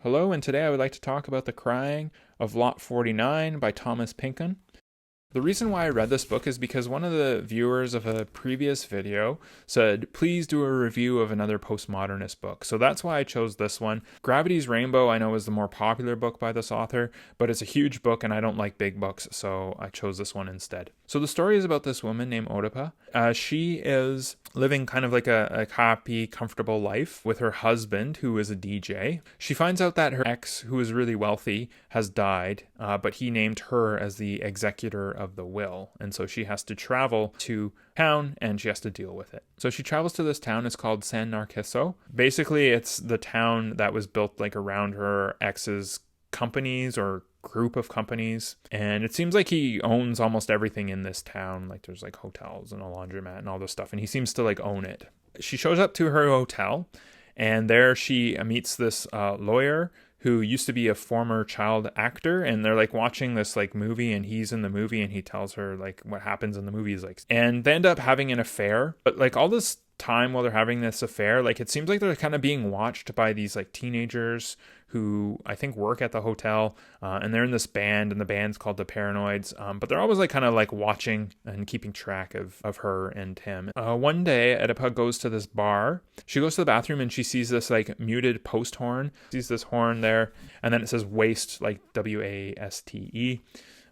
Hello, and today I would like to talk about The Crying of Lot 49 by Thomas Pynchon. The reason why I read this book is because one of the viewers of a previous video said, please do a review of another postmodernist book. So that's why I chose this one. Gravity's Rainbow I know is the more popular book by this author, but it's a huge book and I don't like big books, so I chose this one instead. So the story is about this woman named Oedipa. She is living kind of like a happy, comfortable life with her husband, who is a DJ. She finds out that her ex, who is really wealthy, has died, but he named her as the executor of the will. And so she has to travel to town and she has to deal with it. So she travels to this town. It's called San Narciso. Basically, it's the town that was built like around her ex's companies or group of companies, and it seems like he owns almost everything in this town. Like there's like hotels and a laundromat and all this stuff, and he seems to like own it. She shows up to her hotel, and there she meets this lawyer who used to be a former child actor, and they're like watching this like movie, and he's in the movie and he tells her like what happens in the movie is like, and they end up having an affair. But like all this time while they're having this affair, like it seems like they're kind of being watched by these like teenagers who I think work at the hotel, and they're in this band, and the band's called the Paranoids, but they're always like kind of like watching and keeping track of her and him. One day Oedipa goes to this bar. She goes to the bathroom and she sees this like muted post horn, sees this horn there, and then it says waste, like W-A-S-T-E.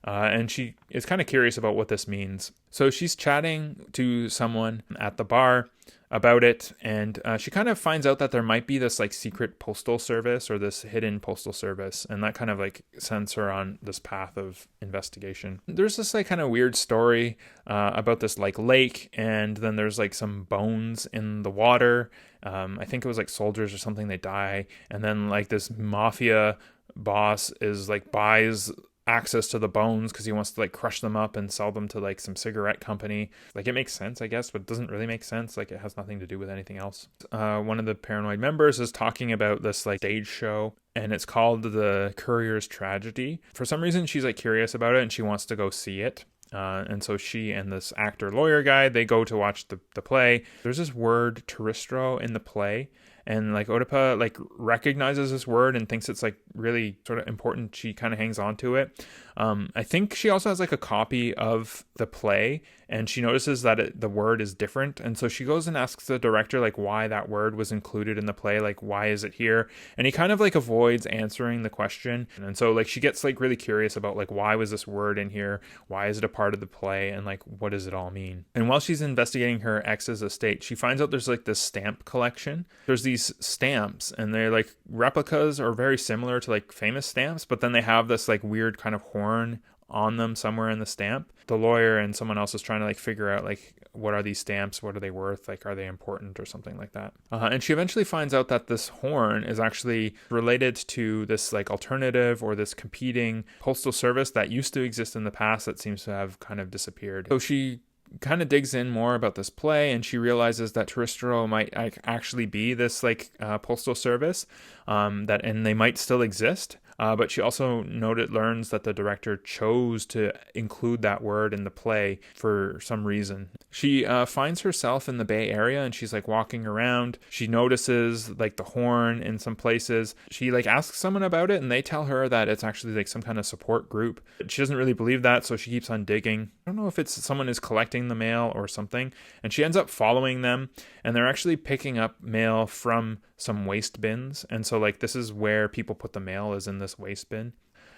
And she is kind of curious about what this means. So she's chatting to someone at the bar about it, and she kind of finds out that there might be this like secret postal service or this hidden postal service, and that kind of like sends her on this path of investigation. There's this like kind of weird story about this like lake, and then there's like some bones in the water. I think it was like soldiers or something, they die, and then like this mafia boss is like buys access to the bones because he wants to like crush them up and sell them to like some cigarette company. Like it makes sense, I guess, but it doesn't really make sense. Like it has nothing to do with anything else. One of the Paranoid members is talking about this like stage show, and it's called The Courier's Tragedy. For some reason she's like curious about it and she wants to go see it. And so she and this actor lawyer guy, they go to watch the play. There's this word terrestrial in the play, and like Oedipa like recognizes this word and thinks it's like really sort of important. She kind of hangs on to it. I think she also has like a copy of the play, and she notices that the word is different, and so she goes and asks the director like why that word was included in the play, like why is it here, and he kind of like avoids answering the question. And so like she gets like really curious about like why was this word in here, why is it a part of the play, and like what does it all mean. And while she's investigating her ex's estate, she finds out there's like this stamp collection. There's these stamps, and they're like replicas or very similar to like famous stamps, but then they have this like weird kind of horn on them somewhere in the stamp. The lawyer and someone else is trying to like figure out like what are these stamps, what are they worth, like are they important or something like that. And she eventually finds out that this horn is actually related to this like alternative or this competing postal service that used to exist in the past that seems to have kind of disappeared. So she kind of digs in more about this play, and she realizes that terrestrial might actually be this like postal service, and they might still exist. But she also learns that the director chose to include that word in the play for some reason. She finds herself in the Bay Area, and she's like walking around. She notices like the horn in some places. She like asks someone about it, and they tell her that it's actually like some kind of support group. She doesn't really believe that, so she keeps on digging. I don't know if it's someone is collecting the mail or something, and she ends up following them, and they're actually picking up mail from some waste bins. And so like this is where people put the mail, is in this waste bin.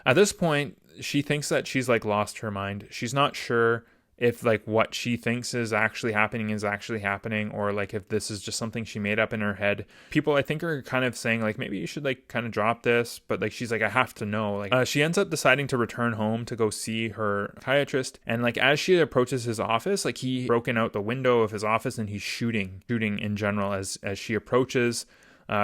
At this point, she thinks that she's like lost her mind. She's not sure if like what she thinks is actually happening, or like if this is just something she made up in her head. People I think are kind of saying like maybe you should like kind of drop this, but like she's like I have to know. Like she ends up deciding to return home to go see her psychiatrist, and like as she approaches his office, like he broken out the window of his office and he's shooting in general as she approaches.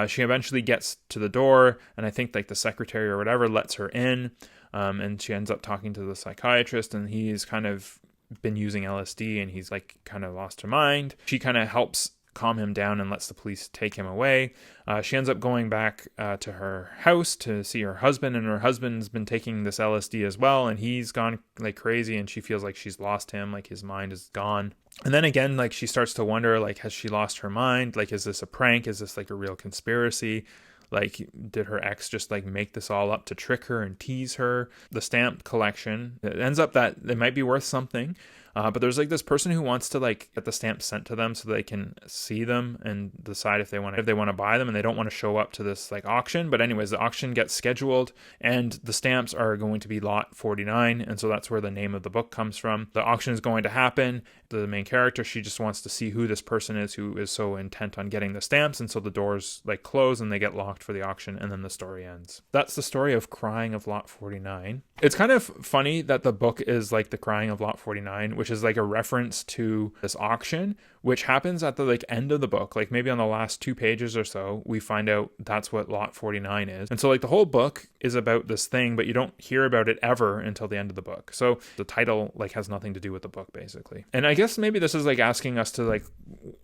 She eventually gets to the door, and I think like the secretary or whatever lets her in, and she ends up talking to the psychiatrist, and he's kind of been using LSD and he's like kind of lost her mind. She kind of helps calm him down and lets the police take him away. She ends up going back to her house to see her husband, and her husband's been taking this LSD as well, and he's gone like crazy, and she feels like she's lost him, like his mind is gone. And then again, like she starts to wonder, like, has she lost her mind? Like, is this a prank? Is this like a real conspiracy? Like, did her ex just like make this all up to trick her and tease her? The stamp collection, it ends up that it might be worth something. But there's like this person who wants to like get the stamps sent to them so they can see them and decide if they want to buy them, and they don't want to show up to this like auction. But anyways, the auction gets scheduled, and the stamps are going to be lot 49, and so that's where the name of the book comes from. The auction is going to happen. The main character, she just wants to see who this person is who is so intent on getting the stamps, and so the doors like close and they get locked for the auction, and then the story ends. That's the story of Crying of Lot 49. It's kind of funny that the book is like The Crying of Lot 49, which is like a reference to this auction, which happens at the like end of the book. Like maybe on the last 2 pages or so, we find out that's what Lot 49 is. And so like the whole book is about this thing, but you don't hear about it ever until the end of the book. So the title like has nothing to do with the book basically. And I guess maybe this is like asking us to like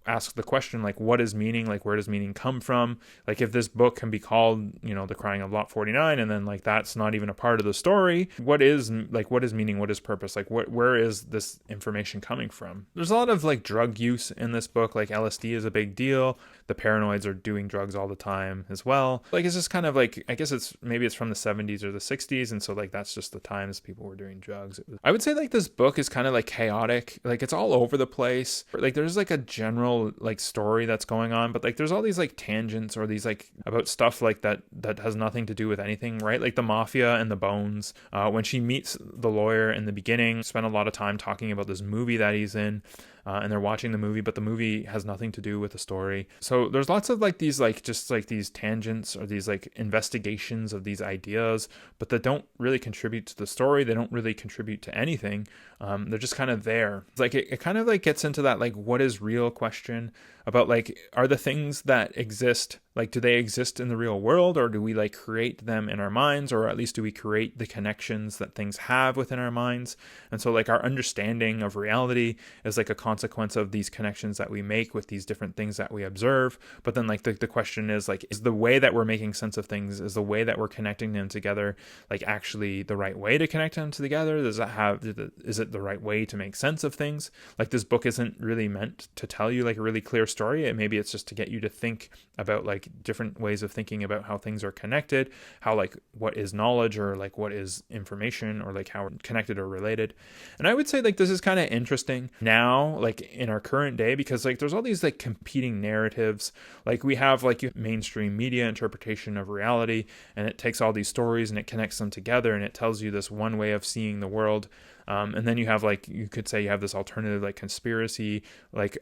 ask the question, like, what is meaning? Like, where does meaning come from? Like, if this book can be called, you know, The Crying of Lot 49, and then like that's not even a part of the story, what is meaning? What is purpose? Like, where is this information coming from? There's a lot of like drug use in this book. Like LSD is a big deal. The paranoids are doing drugs all the time as well. Like, it's just kind of like, I guess it's from the 70s or the 60s, and so like that's just the times people were doing drugs. I would say like this book is kind of like chaotic. Like, it's all over the place. Like, there's like a general like story that's going on, but like there's all these like tangents or these like about stuff like that has nothing to do with anything, right? Like the mafia and the bones. When she meets the lawyer in the beginning, spend a lot of time talking about this movie that he's in. And they're watching the movie, but the movie has nothing to do with the story. So there's lots of like these like just like these tangents or these like investigations of these ideas, but that don't really contribute to the story. They don't really contribute to anything. They're just kind of there. It's like it kind of like gets into that like what is real question about like, are the things that exist, like, do they exist in the real world, or do we like create them in our minds, or at least do we create the connections that things have within our minds? And so like our understanding of reality is like a consequence of these connections that we make with these different things that we observe. But then like the question is like, is the way that we're making sense of things, is the way that we're connecting them together like actually the right way to connect them together? Is it the right way to make sense of things? Like, this book isn't really meant to tell you like a really clear story. Maybe it's just to get you to think about like different ways of thinking about how things are connected, how like what is knowledge, or like what is information, or like how connected or related. And I would say like this is kind of interesting now, like in our current day, because like there's all these like competing narratives. Like we have like mainstream media interpretation of reality, and it takes all these stories and it connects them together, and it tells you this one way of seeing the world. And then you have like, you could say you have this alternative like conspiracy like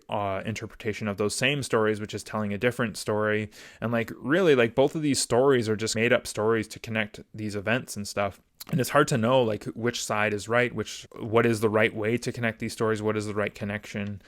interpretation of those same stories, which is telling a different story. And like really like both of these stories are just made up stories to connect these events and stuff. And it's hard to know like which side is right, what is the right way to connect these stories, what is the right connection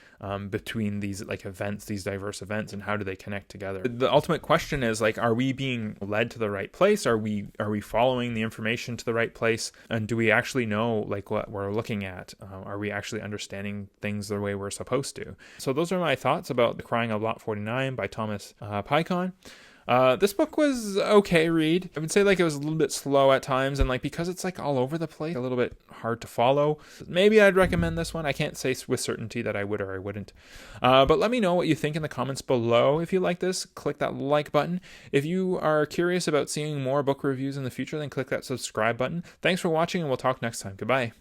between these like events, these diverse events, and how do they connect together? The ultimate question is like, are we being led to the right place? Are we following the information to the right place? And do we actually know like what we're looking at? Are we actually understanding things the way we're supposed to? So those are my thoughts about The Crying of Lot 49 by Thomas Pynchon. This book was okay read. I would say like it was a little bit slow at times, and like because it's like all over the place, a little bit hard to follow. Maybe I'd recommend this one. I can't say with certainty that I would or I wouldn't. But let me know what you think in the comments below. If you like this, click that like button. If you are curious about seeing more book reviews in the future, then click that subscribe button. Thanks for watching, and we'll talk next time. Goodbye.